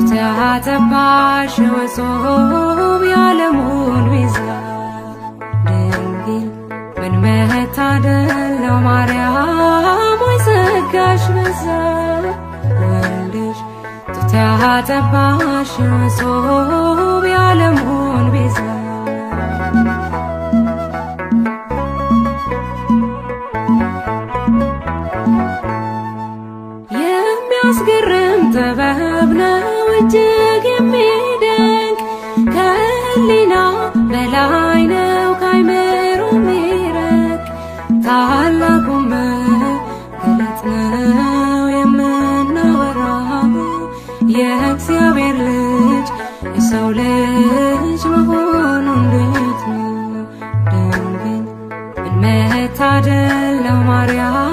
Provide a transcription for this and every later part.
ጡት ያጠባሽ ወሶብ የዓለሙን ቤዛ ድንግል ምን መታደል ነው ማርያም ወይ ጸጋሽ በዛ ወልድሽ ጡት ያጠባሽ ወሶብ የዓለሙን ቤዛ የሚያስገርም ጥበብ ነው እጅግ የሚደንቅ ከህሊና በላይ ነው ካይምሮ ሚረቅ ታላቁም ገለጥ ነው የምናወራው የእግዚአብሔር ልጅ የሰው ልጅ መሆኑ እንዴት ነው ድንግል ምን መታደል ነው ማርያም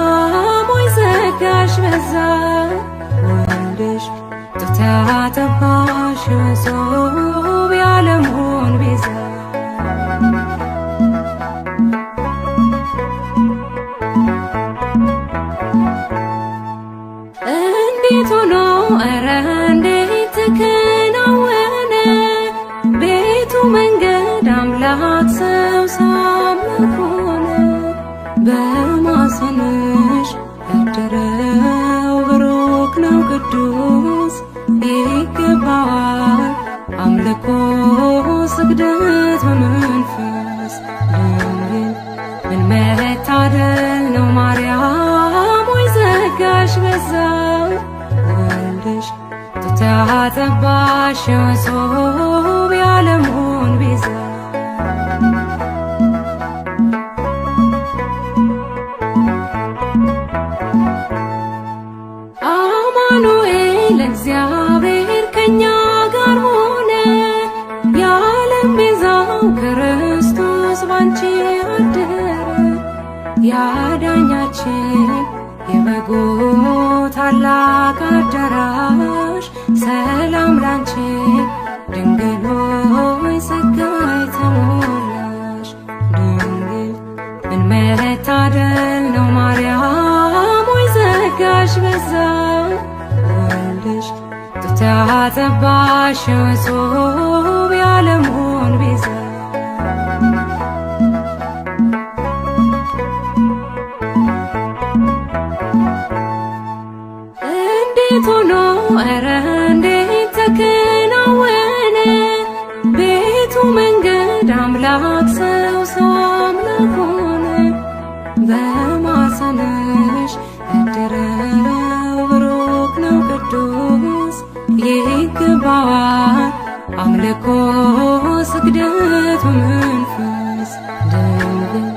ወይ ጸጋሽ በዛ ወልድሽ ጡት ያጠባሽ ወሶብ የዓለሙን ቤዛ እንዴት ሆኖ ኧረ እንዴት ተከናወነ ቤቱ መንገድ አምላክ ሰው ሳምላክ ሆነ በማኅፀንሽ ያደረው ብሩክ ነው ቅዱስ ይገባዋል አምልኮ ስግደት በመንፈስ ድንግል ምን መታደል ነው ማርያም ወይ ጸጋሽ በዛ ወልድሽ ጡት ያጠባሽ ወሶብ የዓለሙን ቤዛ አማኑኤል እግዚአብሔር ከኛ ጋር ሆነ የዓለም ቤዛው ክርስቶስ ባንቺ አደረ ያዳኛችን የበጉ ታላቅ አዳራሽ ሰላም ላንቺ ድንግል ሆይ ጸጋ የተሞላሽ ድንግል ምን መታደል ነው ማርያም ወይ ጸጋሽ በዛ ወልድሽ ጡት ያጠባሽ ወሶብ የዓለሙን ቤዛ እንዴት ሆኖ ኧረ እንዴት ተከናወነ ቤቱ መንገድ አምላክ ሰው አምላክ ሆነ በማኅፀንሽ ያደረው ብሩክ ነው ቅዱስ ይገባዋል አምልኮ ስግደት በመንፈስ ድንግል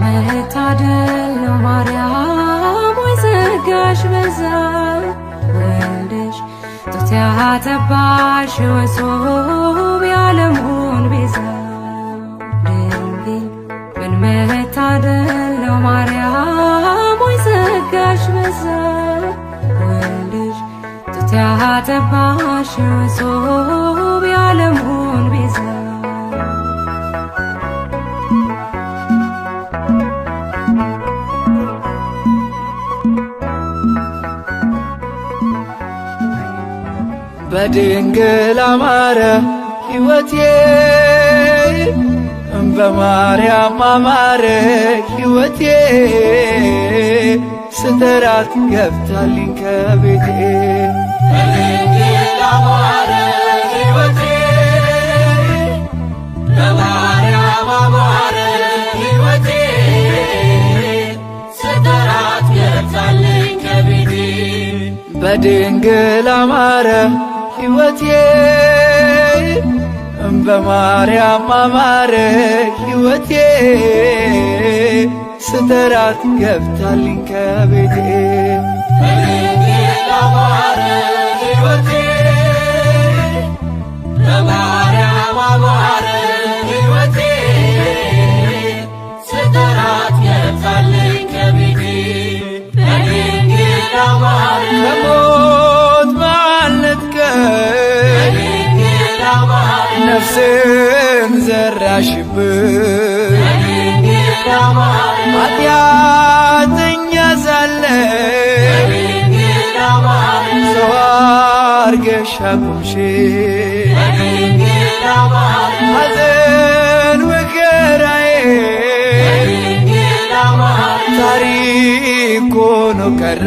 ምን መታደል ነው ማርያም ወይ ጸጋሽ በዛ ወልድሽ ጡት ያጠባሽ ወሶብ የዓለሙን ቤዛ ድንግል ምን መታደል ነው ማርያም ወይ ጸጋሽ በዛ ወልድሽ ጡት ያጠባሽ ወሶብ የዓለሙን ቤዛ በድንግል አማረ ሕይወቴ በማርያም አማረ ሕይወቴ ስትራት ገብታልኝ ከቤቴ በድንግል አማረ ሕይወቴ በማርያም አማረ ሕይወቴ ስትራት ገብታልኝ ከቤቴ በድንግል አማረ ሕይወቴ በማርያም አማረ ሕይወቴ ስትራት ገብታልኝ ከቤቴ በድንግል አማረ ሕይወቴ በማርያም አማረ ሕይወቴ ስትራት ገብታልኝ ከቤቴ በድንግል አማረ ከሞት ማልነጥቀኝ ነፍስን ዘራሽብኝ ኃጢአተኛ ሳለሁ አርገሽ አቁምሽ በድንግል አማረ ሐዘን መከራዬ በድንግል አማረ ታሪክ ሆኖ ቀረ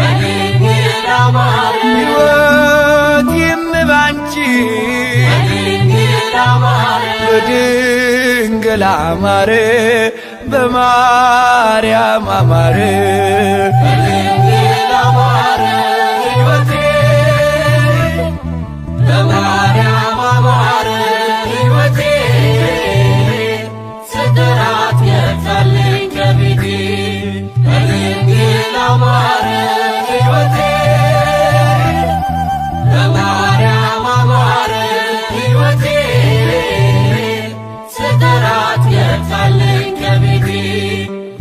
በድንግል አማረ ሕይወቴም ባንቺ በድንግል አማረ በድንግል አማረ በማርያም አማረ በድንግል አማረ ሕይወቴ በማርያም አማረ ሕይወቴ ስጠራት የታለኝ ከቤቴ በድንግል አማረ ሕይወቴ በማርያም አማረ ሕይወቴ ስጠራት የታለኝ ከቤቴ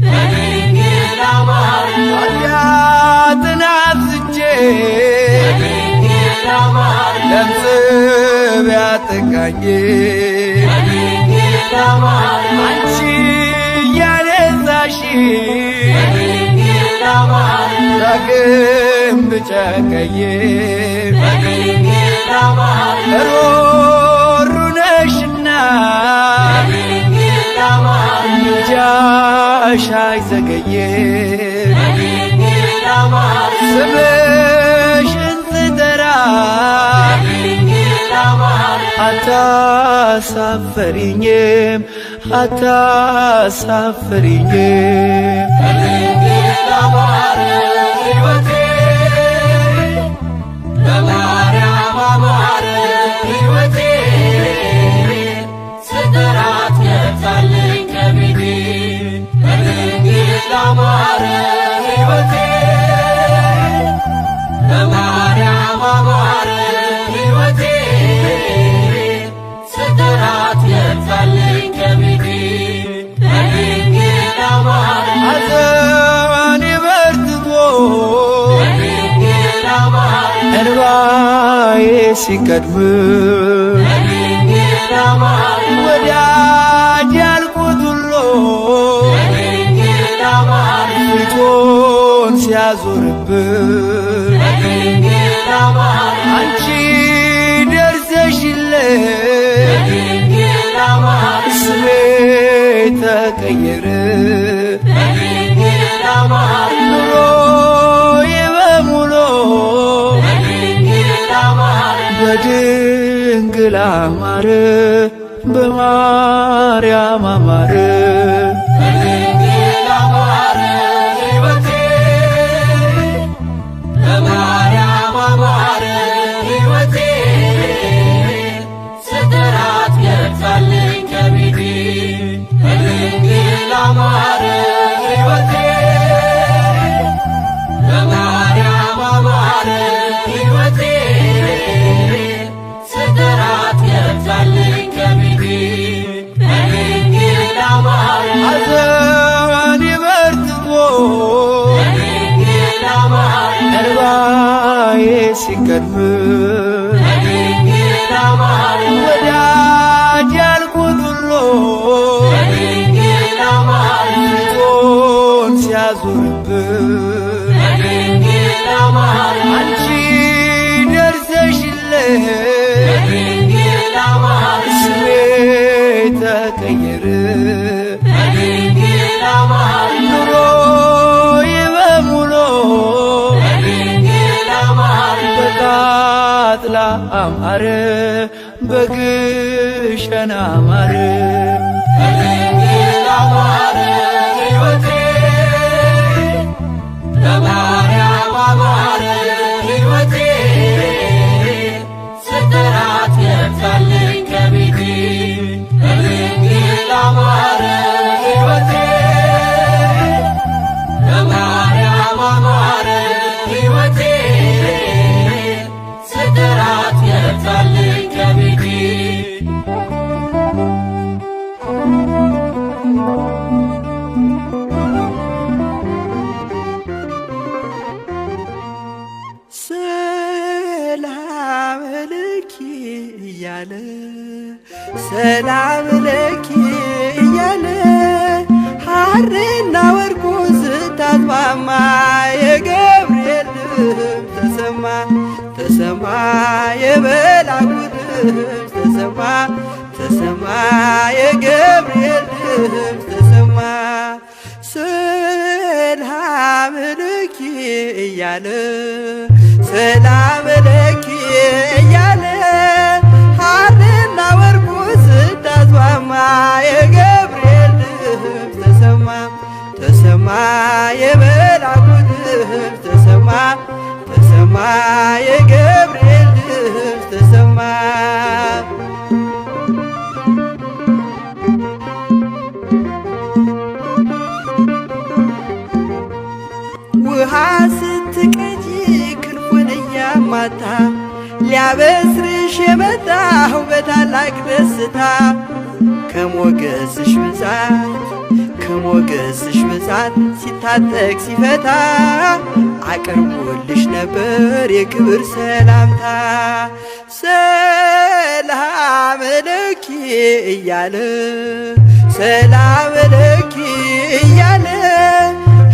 በድንግል አማረ ኃጢአትን አብዝቼ በድንግል አማረ ለምጽ ቢያጠቃኝ በድንግል አማረ አንቺ እያነሳሽ በድንግል አማረ ዳግም ብጨቀኝ በድንግል አማረ ሮሩ ነሽና በድንግል አማረ ምልጃሽ አይዘገይ በድንግል አማረ ስምሽን ስጠራ በድንግል አማረ አታሳፈሪኝም አታሳፈሪኝም በድንግል አማረ ሕይወቴ በማርያም አማረ ሕይወቴ ስጠራት የታለኝ ከቤቴ በድንግል አማረ ሕይወቴ በማርያም አማረ ሕይወቴ ስጠራት የታለኝ ከቤቴ በድንግል አማረ ሐዘኔ በርትቶ በድንግል አማረ እንባዬ ሲቀድም በድንግል አማረ ወዳጅ ያልኩት ሁሉ በድንግል አማረ ፊቱን ሲያዞርብን በድንግል አማረ አንቺ ደርሰሽልኝ በድንግል አማረ ስሜ ተቀየረ በድንግል አማረ ኑሮዬ በሙሉ በድንግል አማረ በድንግል አማረ በማርያም አማረ በድንግል አማረ ሕይወቴ በማርያም አማረ ሕይወቴ ስጠራት የታለኝ ከቤቴ በድንግል አማረ ሕይወቴ በማርያም አማረ ሕይወቴ ስጠራት የታለኝ ከቤቴ በድንግል አማረ ሐዘኔ በርትቶ በድንግል አማረ እንባዬ ሲቀድም በድንግል አማረ ወዳጅ ያልኩት ሁሉ በድንግል አማረ ፊቱን ሲያዞርብን በድንግል አማረ አንቺ ደርሰሽልኝ በድንግል አማረ ስሜ ተቀየረ በድንግል አማረ ኑሮዬ በሙሉ በድንግል አማረ በቃጥላ አማረ በግሸን አማረ በድንግል አማረ ሕይወቴ በማርያም አማረ ሕይወቴ ስጠራት የታለኝ ከቤቴ በድንግል አማረ ሕይወቴ በማርያም አማረ ሕይወቴ ስጠራት የታለኝ ከቤቴ ሰላም ለኪ እያለ ሰላም ለኪ እያለ ሐርና ወርቁ ስታስማማ የገብርኤል ድምፅ ተሰማ ተሰማ የመላኩ ድምፅ ተሰማ ተሰማ የገብርኤል ድምፅ ተሰማ ሰላም ለኪ እያለ ሰላም ለኪ እያለ ሐርና ወርቁ ስታስማማ የገብርኤል ድምፅ ተሰማ ተሰማ የመላኩ ድምፅ ተሰማ ተሰማ የገብርኤል ድምፅ ተሰማ ውሃ ስትቀጂ ክንፉን እያማታ ሊያበስርሽ የመጣው በታላቅ ደስታ ከሞገስሽ ብዛት ሲታጠቅ ሲፈታ አቅርቦልሽ ነበር የክብር ሰላምታ ሰላም ለኪ እያለ ሰላም ለኪ እያለ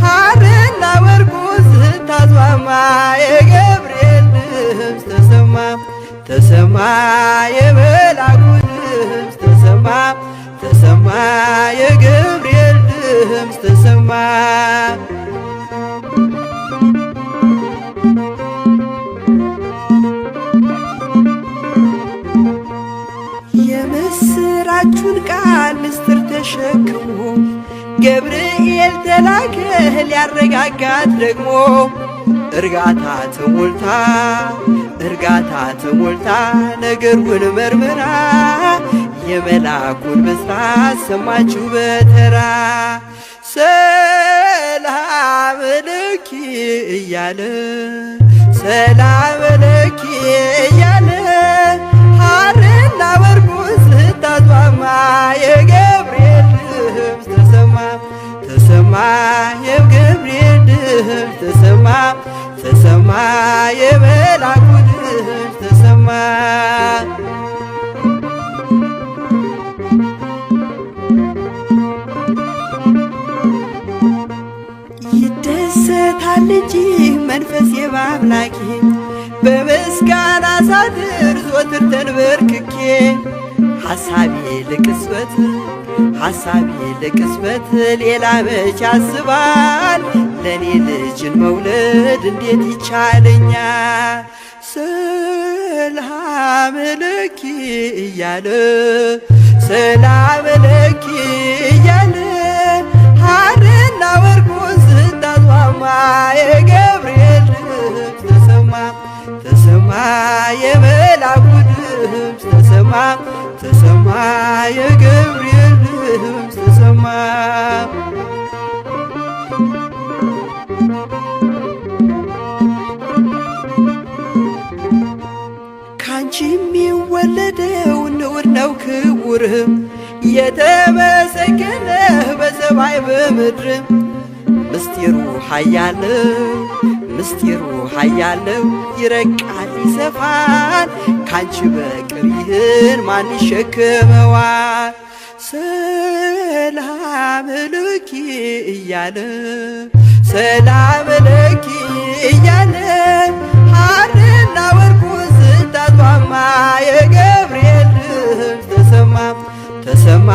ሐርና ወርቁ ስታስማማ የገብርኤል ድምፅ ተሰማ ተሰማ የመላኩ ድምፅ ተሰማ ተሰማ የገብርኤል ድምፅ ተሰማ የምስራቹን ቃል ምስጢር ተሸክሞ ገብርኤል ተላከ ሊያረጋጋት ደግሞ እርጋታ ተሞልታ ነገሩን መርምራ የመላኩን ብስራት ሰማችሁ በተራ ሰላም ለኪ እያለ ሰላም ለኪ እያለ ሐርና ወርቁ ስታስማማ የገብርኤል ድምፅ ተሰማ ተሰማ የገብርኤል ድምፅ ተሰማ ተሰማ የመላኩ ድምፅ ተሰማ ይደሰታል እንጂ መንፈሴ በአምላኬ በምስጋና ሳድር ዘወትር ተንበርክኬ ሐሳቤ ለቅጽበት ሌላ መች ያስባል ለኔ ልጅን መውለድ እንዴት ይቻለኛል ሰላም ለኪ እያለ ሰላም ለኪ እያለ ሐርና ወርቁ ስታስማማ የገብርኤል ድምፅ ተሰማ ተሰማ የመላኩ ድምፅ ተሰማ ተሰማ የገብርኤል ድምፅ ተሰማ ካንቺ የሚወለደው ንዑድ ነው ክቡርም የተመሰገነ በሰማይ በምድር ምስጢሩ ኃያለው ይረቃል ይሰፋል ካንቺ በቀር ይህን ማን ይሸከመዋል ሰላም ለኪ እያለ ሰላም ለኪ እያለ ሐርና ወርቁ ስታስማማ የገብርኤል ድምፅ ተሰማ ተሰማ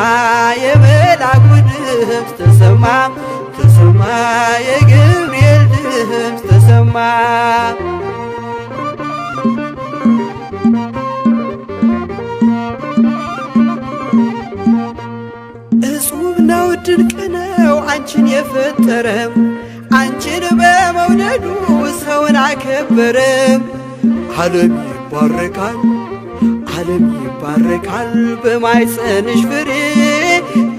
የመላኩ ድምፅ ተሰማ ተሰማ የገብርኤል ድምፅ ተሰማ እጹብ ነው ድንቅ ነው አንቺን የፈጠረም አንቺን በመውደዱ ሰውን አከበረም ዓለም ይባረካል በማኅፀንሽ ፍሬ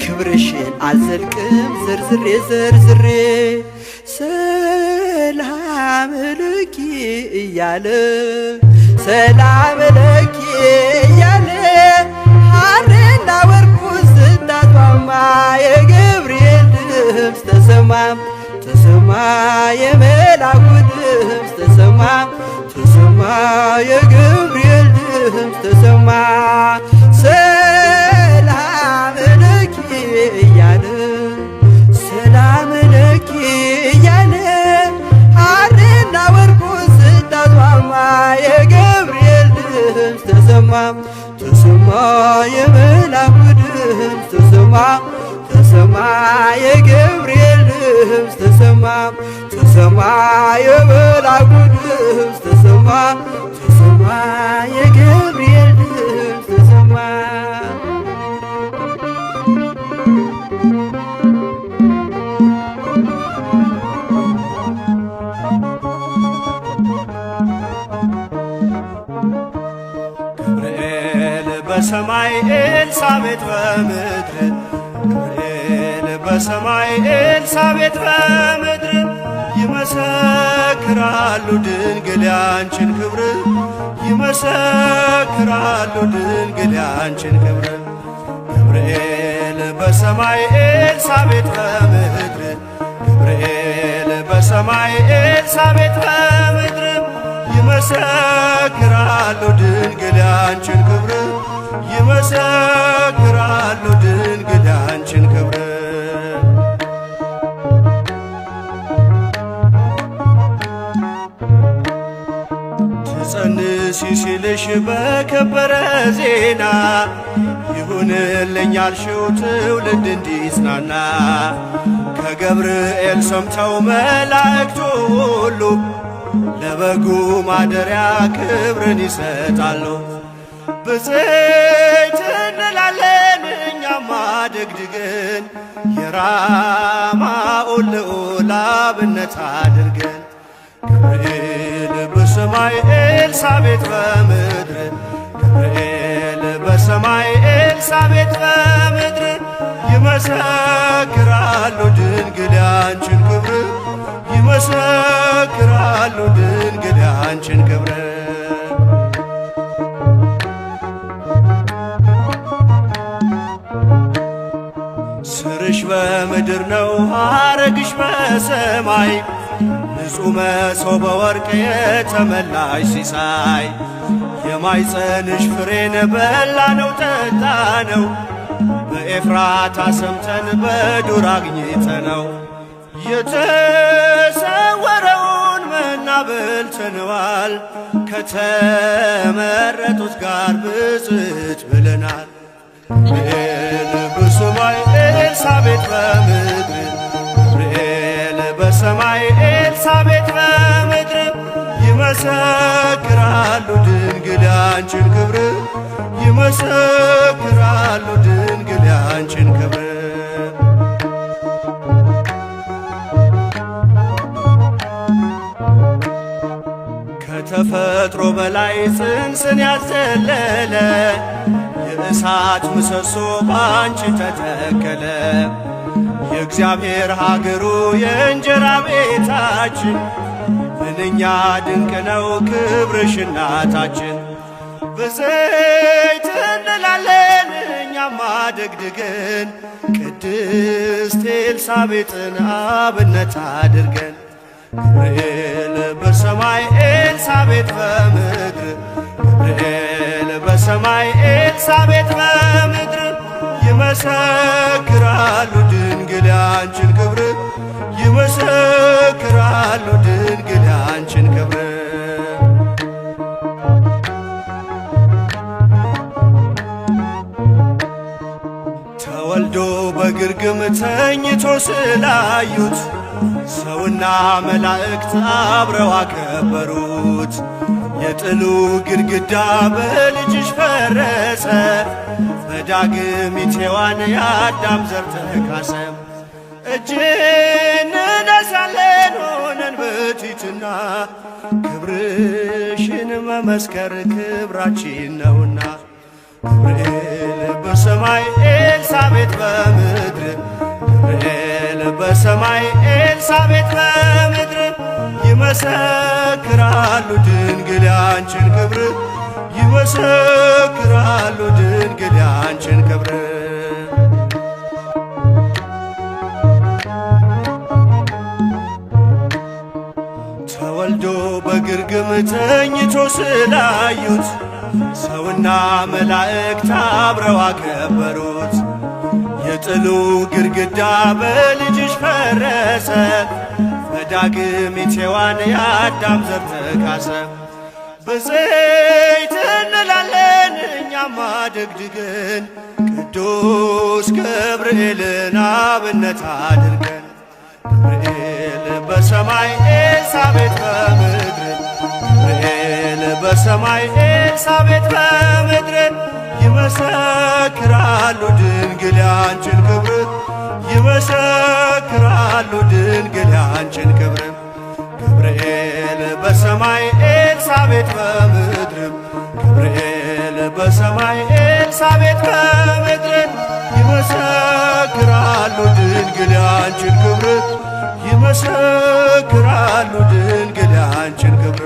ክብርሽን አልዘልቅም ዘርዝሬ ሰላም ለኪ እያለ ሰላም ለኪ እያለ ሐርና ወርቁ ስታስማማ የገብርኤል ድምፅ ተሰማ ተሰማ የመላኩ ድምፅ ተሰማ ተሰማ የገብርኤል ድምፅ ተሰማ ሰላም ለኪ እያለ ሰላም ለኪ እያለ ሐርና ወርቁ ስታስማማ ተሰማ ተሰማ የመላኩ ድምፅ ተሰማ ተሰማ የገብርኤል ድምፅ ተሰማ ተሰማ የመላኩ ድምፅ ተሰማ ተሰማ የገብርኤል ድምፅ ተሰማ በሰማይ ኤልሳቤጥ በምድር ገብርኤል በሰማይ ኤልሳቤጥ በምድር ይመሰክራሉ ድንግል ያንቺን ክብር ይመሰክራሉ ድንግል ያንቺን ክብር ገብርኤል በሰማይ ኤልሳቤጥ በምድር ገብርኤል በሰማይ ኤልሳቤጥ በምድር ይመሰክራሉ ድንግል ያንቺን ክብር ይመሰክራሉ ድንግል ያንቺን ክብር ትጸንሲ ሲልሽ በከበረ ዜና ይሁንልኝ ያልሽው ትውልድ እንዲጽናና ከገብርኤል ሰምተው መላእክቱ ሁሉ ለበጉ ማደሪያ ክብርን ይሰጣሉ። ብፅዕት እንላለን እኛማ ደግድገን የራማውን ልዑል አብነት አድርገን ገብርኤል በሰማይ ኤልሳቤጥ በምድር ገብርኤል በሰማይ ኤልሳቤጥ በምድር ይመሰክራሉ ድንግል ያንቺን ክብር ይመሰክራሉ ድንግል ያንቺን ክብር ስርሽ በምድር ነው ሐረግሽ በሰማይ ንጹሕ መሶበ ወርቅ የተመላሽ ሲሳይ የማይጸንሽ ፍሬን በላነው ጠጣነው በኤፍራታ ሰምተን በዱር አግኝተነው የተሰወረውን መና በልተነዋል ከተመረጡት ጋር ብፅዕት ብለናል። ገብርኤል በሰማይ ኤልሳቤጥ በምድር ገብርኤል በሰማይ ኤልሳቤጥ በምድር ይመሰክራሉ ድንግል ያንቺን ክብር ይመሰክራሉ ድንግል ያንቺን ክብር ከተፈጥሮ በላይ ጽንስን ያዘለለ የእሳት ምሰሶ ባንቺ ተተከለ የእግዚአብሔር ሀገሩ የእንጀራ ቤታችን ምንኛ ድንቅ ነው ክብርሽ እናታችን ብፅዕት እንላለን እኛማ ደግድገን ቅድስት ኤልሳቤጥን አብነት አድርገን ገብርኤል በሰማይ ኤልሳቤጥ በምድር ገብርኤል በሰማይ ኤልሳቤጥ በምድር ይመሰክራሉ ድንግል ያንቺን ክብር ይመሰክራሉ ድንግል ያንቺን ክብር ተወልዶ በግርግም ተኝቶ ስላዩት ሰውና መላእክት አብረው አከበሩት የጥሉ ግድግዳ በልጅሽ ፈረሰ በዳግሚት ሔዋን የአዳም ዘር ተካሰ እጅ እንነሳለን ሆነን በትሕትና ክብርሽን መመስከር ክብራችን ነውና ገብርኤል በሰማይ ኤልሳቤጥ በምድር ገብርኤል በሰማይ ኤልሳቤጥ በምድር ይመሰክራሉ ድንግል ያንቺን ክብር ይመሰክራሉ ድንግል ያንቺን ክብር ተወልዶ በግርግም ተኝቶ ስላዩት ሰውና መላእክት አብረው አከበሩት የጥሉ ግድግዳ በልጅሽ ፈረሰ በዳግሚት ሔዋን የአዳም ዘር ተካሰ ብፅዕት እንላለን እኛማ ደግድገን ቅዱስ ገብርኤልን አብነት አድርገን ገብርኤል በሰማይ ኤልሳቤጥ በምድር ገብርኤል በሰማይ ኤልሳቤጥ በምድር ይመሰክራሉ ድንግል ያንቺን ክብር ይመሰክራሉ ድንግል ያንቺን ክብር ገብርኤል በሰማይ ኤልሳቤጥ በምድር ገብርኤል በሰማይ ኤልሳቤጥ በምድር ይመሰክራሉ ድንግል ያንቺን ክብር ይመሰክራሉ ድንግል ያንቺን ክብር